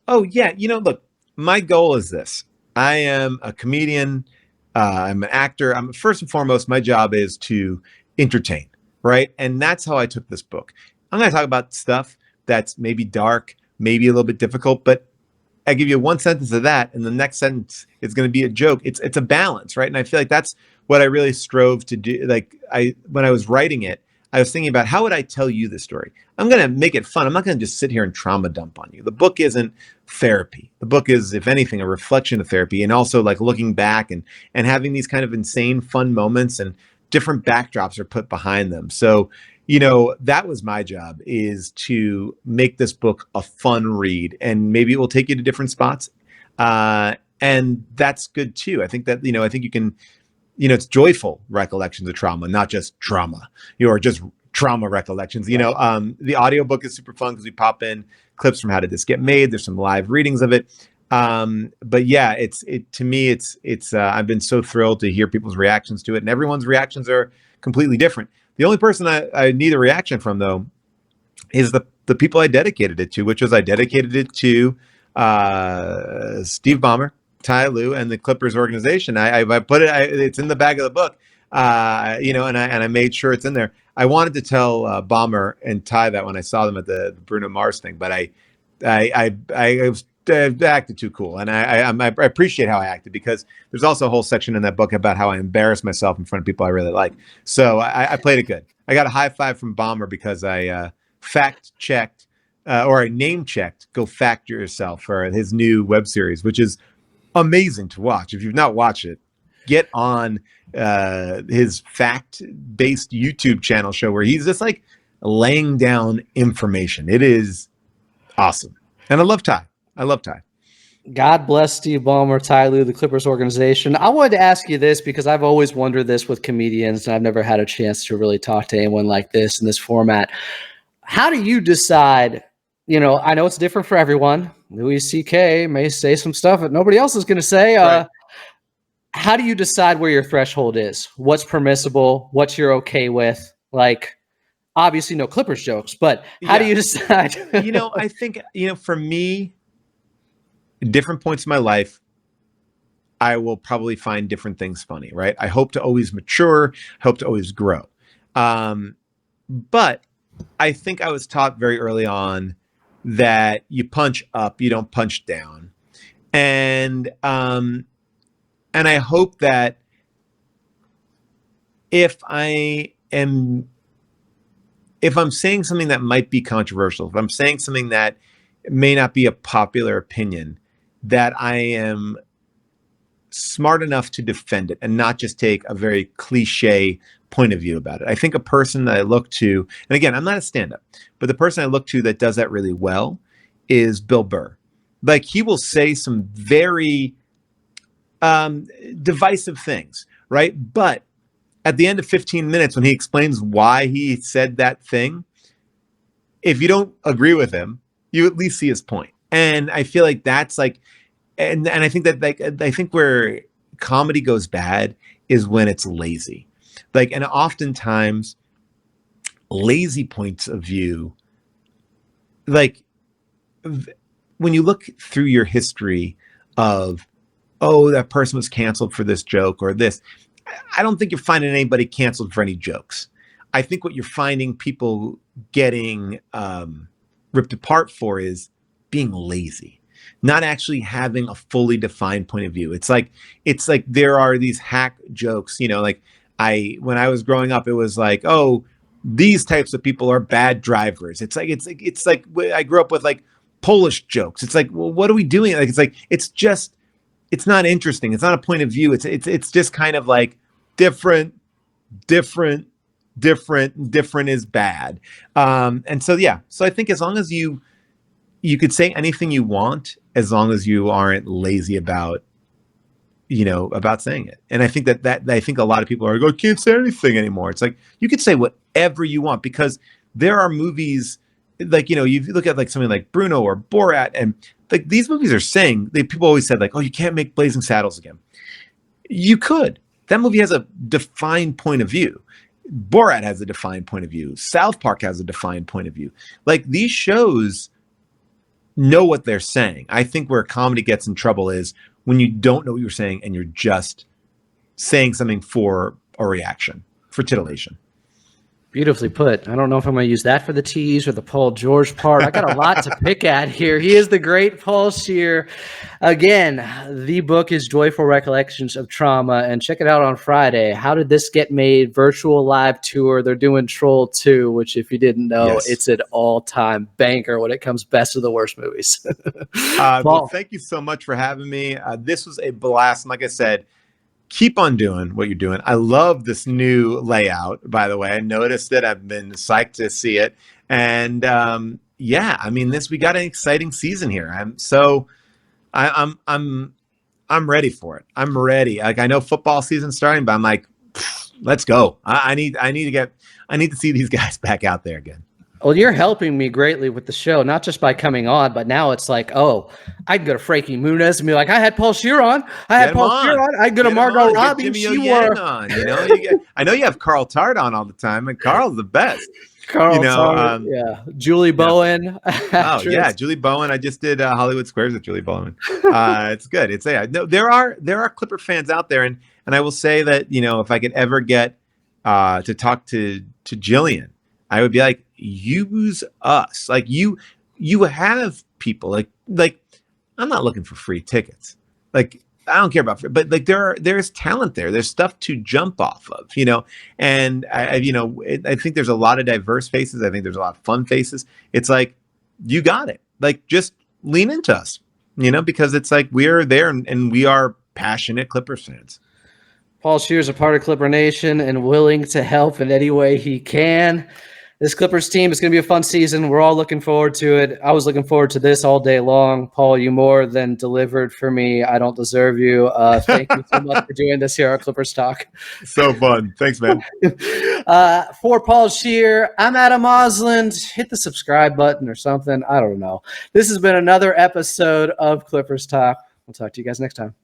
Oh, yeah. Look, my goal is this. I am a comedian. I'm an actor. First and foremost, my job is to entertain, right? And that's how I took this book. I'm going to talk about stuff that's maybe dark, maybe a little bit difficult, but I give you one sentence of that, and the next sentence is going to be a joke. It's a balance, right? And I feel like that's what I really strove to do. Like when I was writing it, I was thinking about how would I tell you the story? I'm going to make it fun. I'm not going to just sit here and trauma dump on you. The book isn't therapy. The book is, if anything, a reflection of therapy, and also like looking back and having these kind of insane fun moments, and different backdrops are put behind them. So, that was my job, is to make this book a fun read, and maybe it will take you to different spots. And that's good too. I think that, I think you can, it's joyful recollections of trauma, not just trauma, or just trauma recollections. The audiobook is super fun because we pop in clips from How Did This Get Made? There's some live readings of it. But yeah, to me, it's I've been so thrilled to hear people's reactions to it, and everyone's reactions are completely different. The only person I need a reaction from, though, is the people I dedicated it to, which was I dedicated it to Steve Ballmer, Ty Lue, and the Clippers organization. I put it. It's in the back of the book, and I made sure it's in there. I wanted to tell Ballmer and Ty that when I saw them at the Bruno Mars thing, but I was acted too cool, and I appreciate how I acted, because there's also a whole section in that book about how I embarrass myself in front of people I really like. So I played it good. I got a high five from Ballmer because I fact checked or I name checked Go Fact Yourself for his new web series, which is amazing to watch. If you've not watched it, get on his fact-based YouTube channel show where he's just like laying down information. It is awesome, and I love Ty. God bless Steve Ballmer, Ty Lue, the Clippers organization. I wanted to ask you this because I've always wondered this with comedians, and I've never had a chance to really talk to anyone like this in this format. How do you decide? I know it's different for everyone. Louis C.K. may say some stuff that nobody else is going to say. Right. How do you decide where your threshold is? What's permissible? What you're okay with? Like, obviously no Clippers jokes, but how do you decide? I think, for me, different points in my life, I will probably find different things funny, right? I hope to always mature, hope to always grow. But I think I was taught very early on that you punch up, you don't punch down. And I hope that if I'm saying something that might be controversial, if I'm saying something that may not be a popular opinion, that I am smart enough to defend it and not just take a very cliche point of view about it. I think a person that I look to, and again, I'm not a stand-up, but the person I look to that does that really well is Bill Burr. Like, he will say some very divisive things, right? But at the end of 15 minutes, when he explains why he said that thing, if you don't agree with him, you at least see his point. And I feel like that's like, and I think that, like, I think where comedy goes bad is when it's lazy. Like, and oftentimes lazy points of view, like when you look through your history of, oh, that person was canceled for this joke or this, I don't think you're finding anybody canceled for any jokes. I think what you're finding people getting ripped apart for is being lazy, not actually having a fully defined point of view. It's like there are these hack jokes, like when I was growing up, it was like, oh, these types of people are bad drivers. It's like I grew up with like Polish jokes. It's like, well, what are we doing? Like, it's not interesting. It's not a point of view. It's just kind of like different is bad. And so, yeah. So I think as long as you could say anything you want, as long as you aren't lazy about saying it. And I think that I think a lot of people are like, I can't say anything anymore. It's like, you could say whatever you want, because there are movies like, you look at like something like Bruno or Borat, and like these movies are saying, people always said like, oh, you can't make Blazing Saddles again. You could. That movie has a defined point of view. Borat has a defined point of view. South Park has a defined point of view. Like, these shows know what they're saying. I think where comedy gets in trouble is when you don't know what you're saying and you're just saying something for a reaction, for titillation. Beautifully put. I don't know if I'm going to use that for the tease or the Paul George part. I got a lot to pick at here. He is the great Paul Scheer. Again, the book is Joyful Recollections of Trauma, and check it out on Friday. How Did This Get Made? Virtual live tour. They're doing Troll 2, which if you didn't know, Yes. it's an all-time banker when it comes best of the worst movies. Well, thank you so much for having me. This was a blast. And like I said, keep on doing what you're doing. I love this new layout, by the way. I noticed it. I've been psyched to see it. And yeah, I mean, we got an exciting season here. I'm ready for it. I'm ready. Like, I know football season's starting, but I'm like, let's go. I need to see these guys back out there again. Well, you're helping me greatly with the show, not just by coming on, but now it's like, oh, I can go to Frankie Muniz and be like, I had Paul Scheer on. I can go to Margot Robbie. I know you have Carl Tart on all the time, and Carl's the best. Tart, Julie Bowen. Oh yeah, Julie Bowen. I just did Hollywood Squares with Julie Bowen. It's good. No, there are Clipper fans out there, and I will say that if I could ever get to talk to Jillian, I would be like, use us. Like you have people like I'm not looking for free tickets. Like I don't care about free, but like there's talent there. There's stuff to jump off of, and I think there's a lot of diverse faces. I think there's a lot of fun faces. It's like, you got it. Like, just lean into us, because it's like, we're there and we are passionate Clippers fans. Paul Scheer is a part of Clipper Nation and willing to help in any way he can. This Clippers team is going to be a fun season. We're all looking forward to it. I was looking forward to this all day long. Paul, you more than delivered for me. I don't deserve you. Thank you so much for doing this here on Clippers Talk. So fun. Thanks, man. For Paul Scheer, I'm Adam Osland. Hit the subscribe button or something. I don't know. This has been another episode of Clippers Talk. We'll talk to you guys next time.